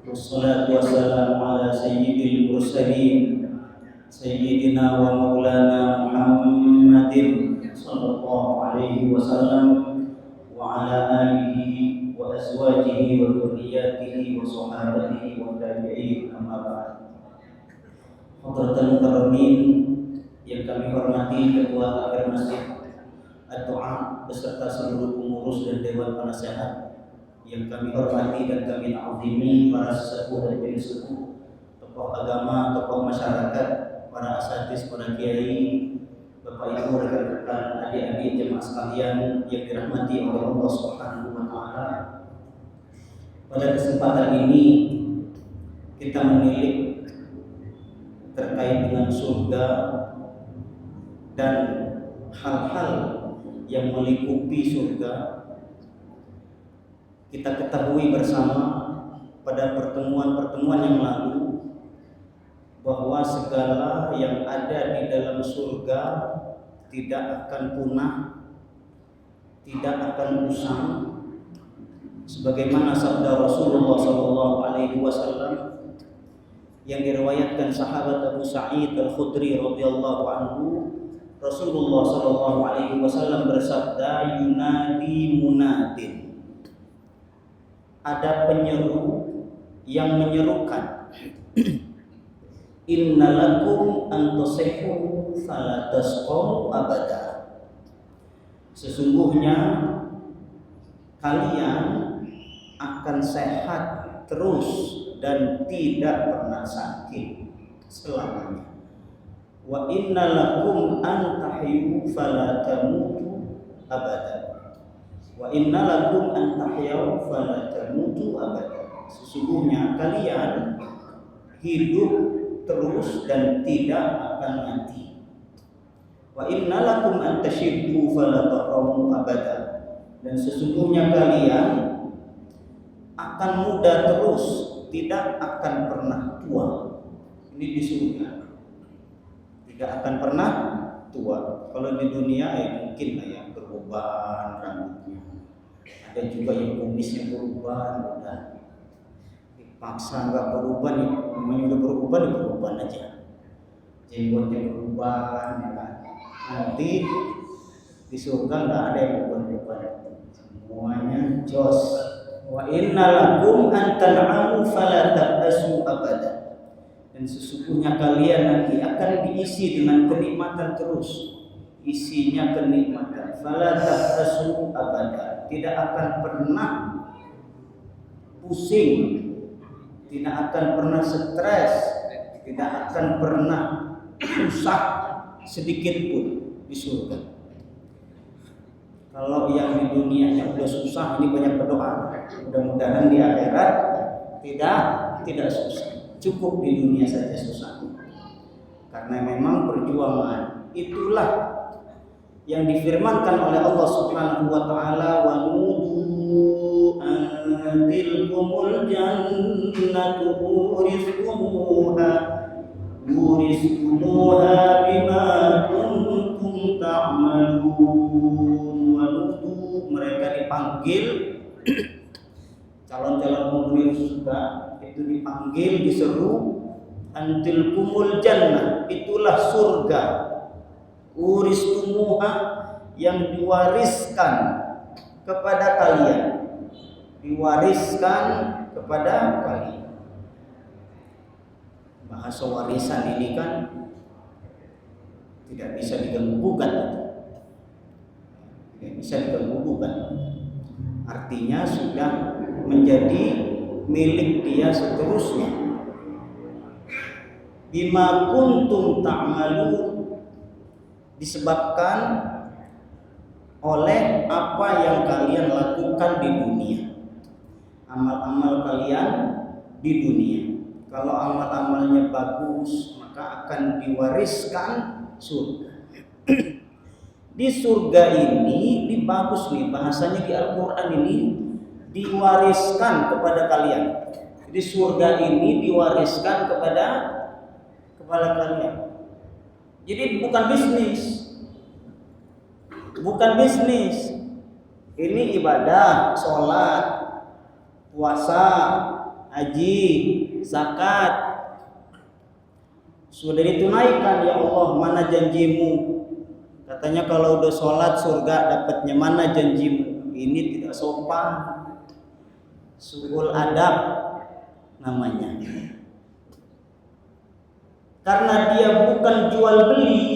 Wassalatu wassalamu ala sayyidil mursalin Sayyidina wa maulana Muhammadin sallallahu alaihi wasallam wa ala alihi wa azwajihi wa dhurriyyatihi wa sahabatihi wa tabi'in, amma ba'd. Hadratul mukarramin yang kami hormati, Ketua Takmir Masjid Ad-Du'a beserta seluruh pengurus dan dewan penasehat yang kami hormati dan kami ta'zimi, para sesepuh dan penyesepuh, tokoh agama, tokoh masyarakat, para asatidz, para kiai, Bapak Ibu, rekan-rekan, adik-adik jemaah sekalian yang dirahmati oleh Allah Subhanahu wa taala. Pada kesempatan ini kita menilik terkait dengan surga dan hal-hal yang melingkupi surga. Kita ketahui bersama pada pertemuan-pertemuan yang lalu bahwa segala yang ada di dalam surga tidak akan punah, tidak akan usang, sebagaimana sabda Rasulullah SAW yang diriwayatkan sahabat Abu Sa'id Al-Khudri radhiyallahu anhu. Rasulullah SAW bersabda, "Yunadi munadin." Ada penyeru yang menyerukan, "Innalakum an tasihhu fala tasqaw abada." Sesungguhnya kalian akan sehat terus dan tidak pernah sakit selamanya. Wa innalakum an tahyu fala tamutu abada. Wa innalakum an tahyaw fala tamutu abada. Sesungguhnya kalian hidup terus dan tidak akan mati. Wa innalakum an tashibbu fala taqamu abada. Dan sesungguhnya kalian akan muda terus, tidak akan pernah tua. Ini di surga. Tidak akan pernah tua. Kalau di dunia ya mungkin lah ya, beruban rambutnya. Ada juga yang kumisnya beruban, udah dipaksa nggak beruban, ya namanya udah beruban, ya beruban aja. Jenggotnya beruban, ya kan? Nanti di surga nggak ada yang beruban, semuanya jos. Wa innalakum an tan'amu fala ta'asu abada. Dan sesungguhnya kalian nanti akan diisi dengan kenikmatan terus. Isinya kenikmatan. Fala ta'asu abada. Tidak akan pernah pusing, tidak akan pernah stres, tidak akan pernah susah sedikit pun di surga. Kalau yang di dunia yang sudah susah, ini banyak berdoa. Mudah-mudahan di akhirat tidak susah. Cukup di dunia saja susah. Karena memang perjuangan itulah yang difirmankan oleh Allah Subhanahu wa taala, wa nudu antilkumul jannatu uristumuha bima kuntum ta'malun. Wa nudu, mereka dipanggil, calon-calon penghuni surga itu dipanggil, diseru, antilkumul jannah, itulah surga, uristumuha, yang diwariskan kepada kalian, diwariskan kepada kalian. Bahasa warisan ini kan tidak bisa diganggu-gugat, tidak bisa diganggu-gugat. Artinya sudah menjadi milik dia seterusnya. Bima kuntum ta'malun, disebabkan oleh apa yang kalian lakukan di dunia, amal-amal kalian di dunia. Kalau amal-amalnya bagus, maka akan diwariskan surga. Di surga ini, bagus nih bahasanya di Al-Quran ini, diwariskan kepada kalian. Di surga ini diwariskan kepada kalian. Jadi bukan bisnis. Bukan bisnis. Ini ibadah, sholat, puasa, haji, zakat. Sudah ditunaikan, ya Allah, mana janjimu? Katanya kalau udah sholat surga dapatnya, mana janjimu? Ini tidak sopan, suul adab namanya. Karena dia bukan jual beli,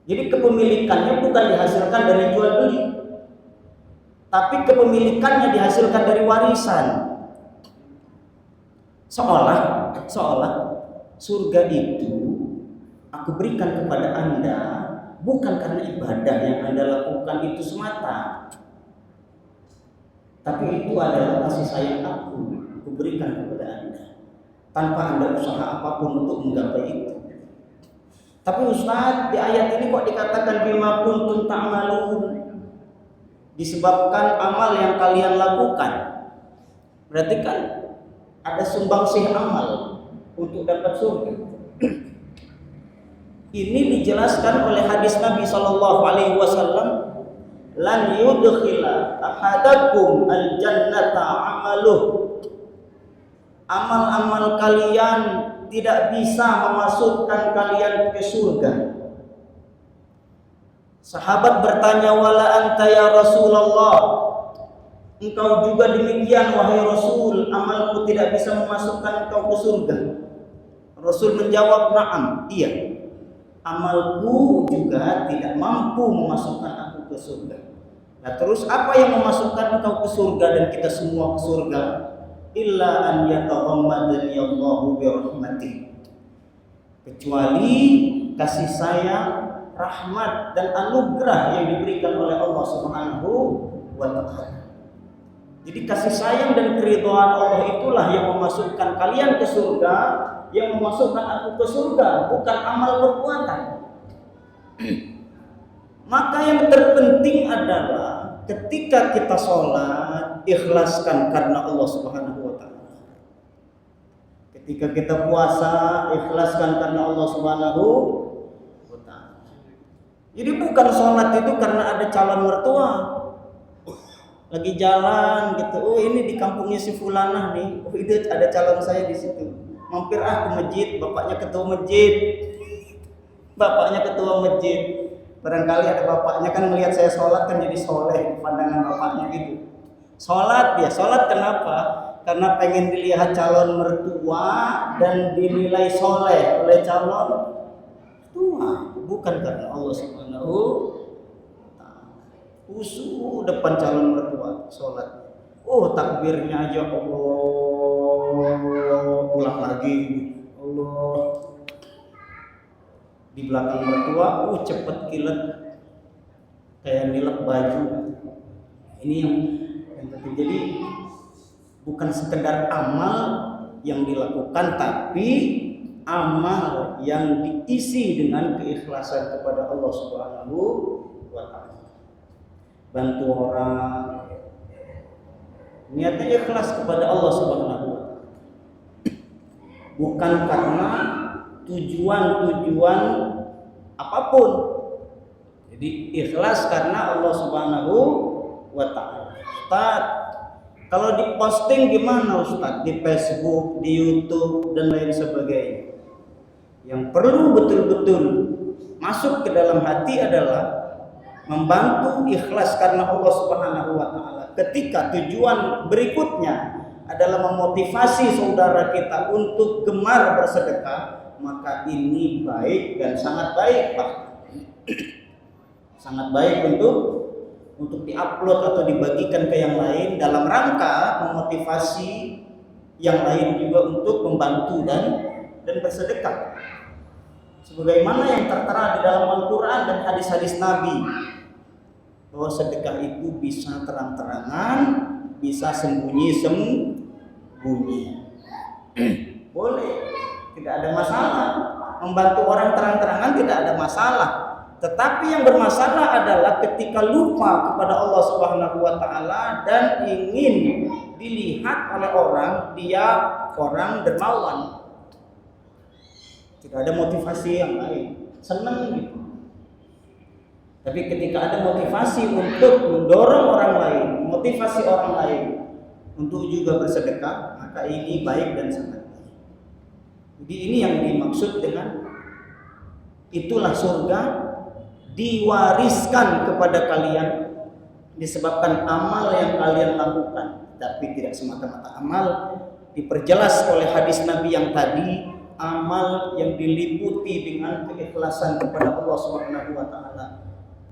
jadi kepemilikannya bukan dihasilkan dari jual beli, tapi kepemilikannya dihasilkan dari warisan. Seolah surga itu aku berikan kepada Anda bukan karena ibadah yang Anda lakukan itu semata, tapi itu adalah kasih sayang aku berikan kepada Anda tanpa Anda usaha apapun untuk menggapai itu. Tapi Ustaz, di ayat ini kok dikatakan bima kuntum ta'malun, disebabkan amal yang kalian lakukan. Berarti kan ada sumbangsih amal untuk dapat surga. Ini dijelaskan oleh hadis Nabi sallallahu alaihi wasallam, lan yudkhila ahadakum al-jannata amaluh. Amal-amal kalian tidak bisa memasukkan kalian ke surga. Sahabat bertanya, wala anta ya Rasulullah, engkau juga demikian wahai Rasul, amalku tidak bisa memasukkan engkau ke surga. Rasul menjawab, na'am, iya, amalku juga tidak mampu memasukkan aku ke surga. Nah terus apa yang memasukkan engkau ke surga dan kita semua ke surga? Illa an yataghammadani Allahu bi rahmatih, kecuali kasih sayang, rahmat dan anugerah yang diberikan oleh Allah Subhanahu wa taala. Jadi kasih sayang dan keridhaan Allah itulah yang memasukkan kalian ke surga, yang memasukkan aku ke surga, bukan amal perbuatan. Maka yang terpenting adalah ketika kita sholat, ikhlaskan karena Allah Subhanahu wa taala. Ketika kita puasa, ikhlaskan karena Allah Subhanahu wa taala. Jadi bukan sholat itu karena ada calon mertua lagi jalan gitu, oh ini di kampungnya si fulanah nih, oh itu ada calon saya di situ, mampir ke masjid, bapaknya ketua masjid. Barangkali ada bapaknya kan melihat saya sholat kan jadi soleh pandangan bapaknya gitu. Sholat kenapa? Karena pengen dilihat calon mertua dan dinilai soleh oleh calon mertua, bukan karena Allah Subhanahu. Usuh depan calon mertua sholat, oh takbirnya aja Allah, pulang lagi Allah, di belakang mertua cepet kilat kayak nilep baju. Ini yang penting. Jadi bukan sekedar amal yang dilakukan, tapi amal yang diisi dengan keikhlasan kepada Allah Subhanahu wa taala. Bantu orang, niatnya ikhlas kepada Allah Subhanahu wa taala, bukan karena tujuan apapun. Jadi ikhlas karena Allah Subhanahu wa taala. Ustaz, kalau di posting gimana Ustaz? Di Facebook, di YouTube dan lain sebagainya. Yang perlu betul-betul masuk ke dalam hati adalah membantu ikhlas karena Allah Subhanahu wa taala. Ketika tujuan berikutnya adalah memotivasi saudara kita untuk gemar bersedekah, maka ini baik dan sangat baik, Pak. Sangat baik untuk diupload atau dibagikan ke yang lain dalam rangka memotivasi yang lain juga untuk membantu dan bersedekah. Sebagaimana yang tertera di dalam Al-Quran dan hadis-hadis Nabi, bahwa sedekah itu bisa terang-terangan, bisa sembunyi-sembunyi. Boleh, tidak ada masalah. Membantu orang terang-terangan tidak ada masalah. Tetapi yang bermasalah adalah ketika lupa kepada Allah Subhanahu wa taala dan ingin dilihat oleh orang, dia orang dermawan. Tidak ada motivasi yang lain, senang gitu. Tapi ketika ada motivasi untuk mendorong orang lain, motivasi orang lain untuk juga bersedekah, maka ini baik dan sangat baik. Jadi ini yang dimaksud dengan itulah surga diwariskan kepada kalian disebabkan amal yang kalian lakukan, tapi tidak semata-mata amal. Diperjelas oleh hadis Nabi yang tadi, amal yang diliputi dengan keikhlasan kepada Allah Subhanahu wa taala.